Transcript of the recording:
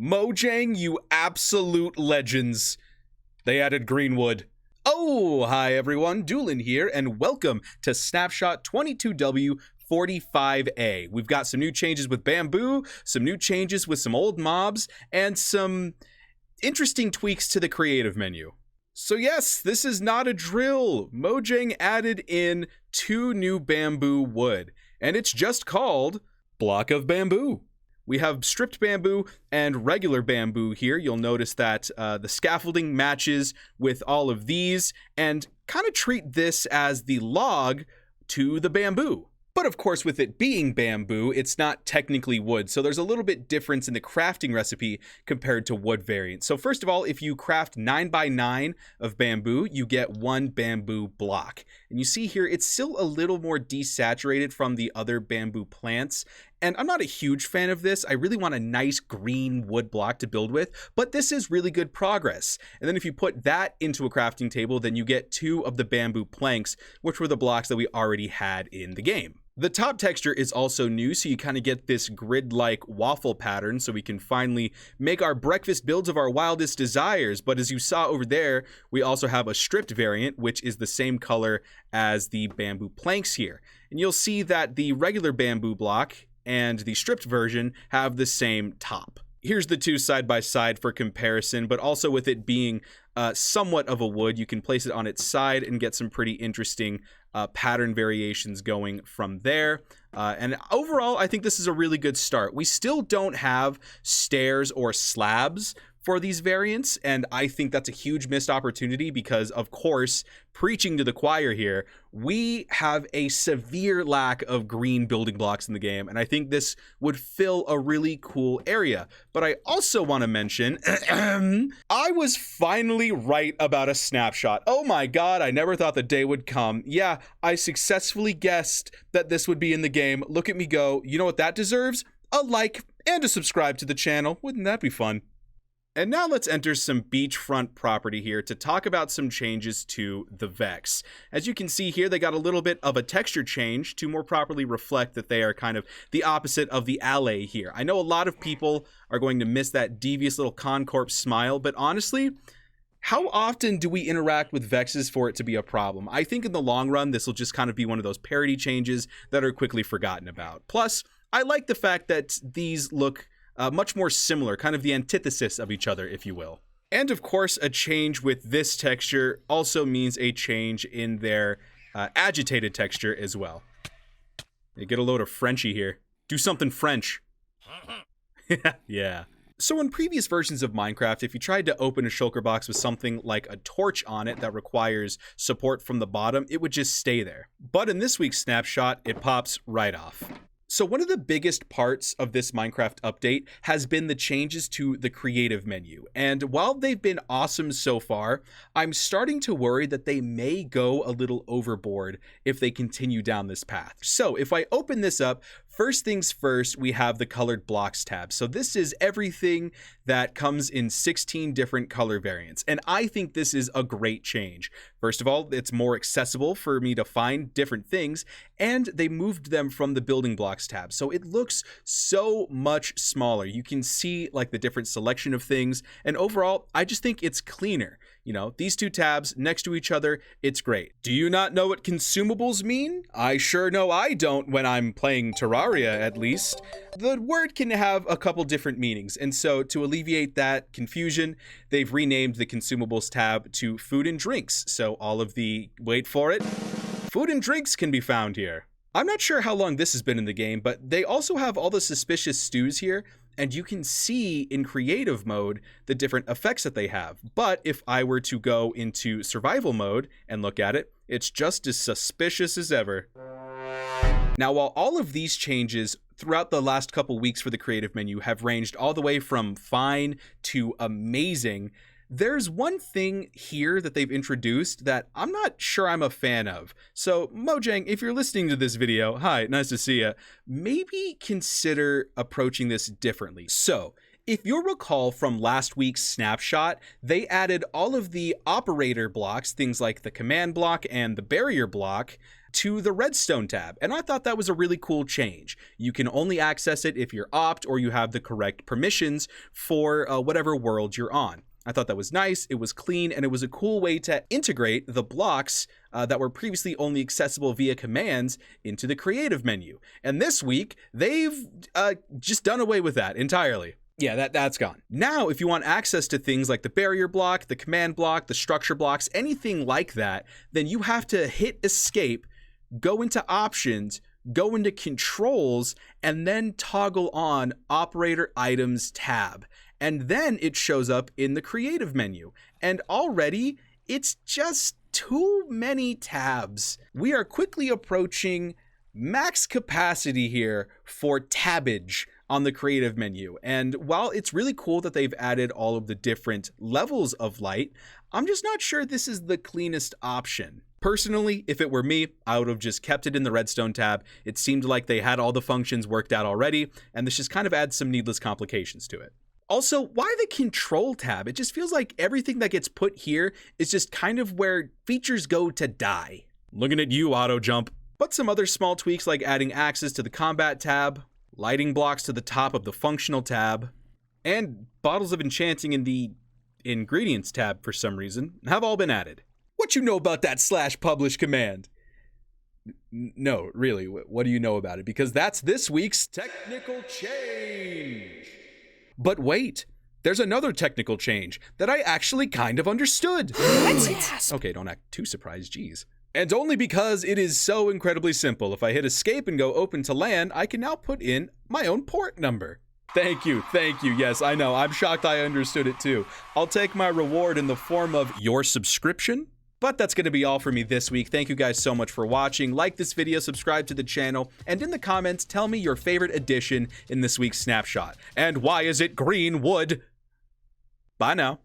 Mojang, you absolute legends. They added greenwood. Oh, hi everyone, Dewlan here, and welcome to Snapshot 22w45a. We've got some new changes with bamboo, some new changes with some old mobs, and some interesting tweaks to the creative menu. So yes, this is not a drill. Mojang added in 2 new bamboo wood, and it's just called Block of Bamboo. We have stripped bamboo and regular bamboo here. You'll notice that the scaffolding matches with all of these, and kind of treat this as the log to the bamboo. But of course, with it being bamboo, it's not technically wood, so there's a little bit difference in the crafting recipe compared to wood variants. So first of all, if you craft 9x9 of bamboo, you get 1 bamboo block. And you see here, it's still a little more desaturated from the other bamboo plants. And I'm not a huge fan of this. I really want a nice green wood block to build with, but this is really good progress. And then if you put that into a crafting table, then you get 2 of the bamboo planks, which were the blocks that we already had in the game. The top texture is also new, so you kind of get this grid-like waffle pattern, so we can finally make our breakfast builds of our wildest desires. But as you saw over there, we also have a stripped variant, which is the same color as the bamboo planks here. And you'll see that the regular bamboo block and the stripped version have the same top. Here's the 2 side by side for comparison, but also with it being somewhat of a wood, you can place it on its side and get some pretty interesting pattern variations going from there. And overall, I think this is a really good start. We still don't have stairs or slabs for these variants, and I think that's a huge missed opportunity because, of course, preaching to the choir here, we have a severe lack of green building blocks in the game, and I think this would fill a really cool area. But I also want to mention, I was finally right about a snapshot. Oh my god, I never thought the day would come. Yeah, I successfully guessed that this would be in the game. Look at me go. You know what that deserves? A like and a subscribe to the channel. Wouldn't that be fun? And now let's enter some beachfront property here to talk about some changes to the Vex. As you can see here, they got a little bit of a texture change to more properly reflect that they are kind of the opposite of the alley here. I know a lot of people are going to miss that devious little Concorp smile, but honestly, how often do we interact with Vexes for it to be a problem? I think in the long run, this will just kind of be one of those parody changes that are quickly forgotten about. Plus, I like the fact that these look much more similar, kind of the antithesis of each other, if you will. And of course, a change with this texture also means a change in their agitated texture as well. They get a load of Frenchy here. Do something French. Yeah. So in previous versions of Minecraft, if you tried to open a shulker box with something like a torch on it that requires support from the bottom, it would just stay there. But in this week's snapshot, it pops right off. So one of the biggest parts of this Minecraft update has been the changes to the creative menu. And while they've been awesome so far, I'm starting to worry that they may go a little overboard if they continue down this path. So if I open this up, first things first, we have the colored blocks tab. So this is everything that comes in 16 different color variants. And I think this is a great change. First of all, it's more accessible for me to find different things, and they moved them from the building blocks tab. So it looks so much smaller. You can see like the different selection of things, and overall, I just think it's cleaner. You know, these 2 tabs next to each other, it's great. Do you not know what consumables mean? I sure know I don't when I'm playing Terraria, at least. The word can have a couple different meanings, and so to alleviate that confusion, they've renamed the consumables tab to food and drinks. So all of the, wait for it, food and drinks can be found here. I'm not sure how long this has been in the game, but they also have all the suspicious stews here, and you can see in creative mode the different effects that they have. But if I were to go into survival mode and look at it, it's just as suspicious as ever. Now, while all of these changes throughout the last couple weeks for the creative menu have ranged all the way from fine to amazing, there's one thing here that they've introduced that I'm not sure I'm a fan of. So Mojang, if you're listening to this video, hi, nice to see ya. Maybe consider approaching this differently. So If you'll recall from last week's snapshot, they added all of the operator blocks, things like the command block and the barrier block, to the redstone tab, and I thought that was a really cool change. You can only access it if you're opt or you have the correct permissions for whatever world you're on. I thought that was nice, it was clean, and it was a cool way to integrate the blocks that were previously only accessible via commands into the creative menu. And this week, they've just done away with that entirely. Yeah, that's gone. Now, if you want access to things like the barrier block, the command block, the structure blocks, anything like that, then you have to hit escape, go into options, go into controls, and then toggle on operator items tab. And then it shows up in the creative menu. And already it's just too many tabs. We are quickly approaching max capacity here for tabbage on the creative menu. And while it's really cool that they've added all of the different levels of light, I'm just not sure this is the cleanest option. Personally, if it were me, I would have just kept it in the redstone tab. It seemed like they had all the functions worked out already, and this just kind of adds some needless complications to it. Also, why the control tab? It just feels like everything that gets put here is just kind of where features go to die. Looking at you, auto jump. But some other small tweaks like adding access to the combat tab, lighting blocks to the top of the functional tab, and bottles of enchanting in the ingredients tab for some reason have all been added. What you know about that /publish command? No, really, what do you know about it? Because that's this week's technical change. But wait, there's another technical change that I actually kind of understood. What? Okay, don't act too surprised, geez. And only because it is so incredibly simple. If I hit escape and go open to LAN, I can now put in my own port number. Thank you. Yes, I know, I'm shocked I understood it too. I'll take my reward in the form of your subscription. But that's going to be all for me this week. Thank you guys so much for watching. Like this video, subscribe to the channel, and in the comments, tell me your favorite addition in this week's snapshot. And why is it green wood? Bye now.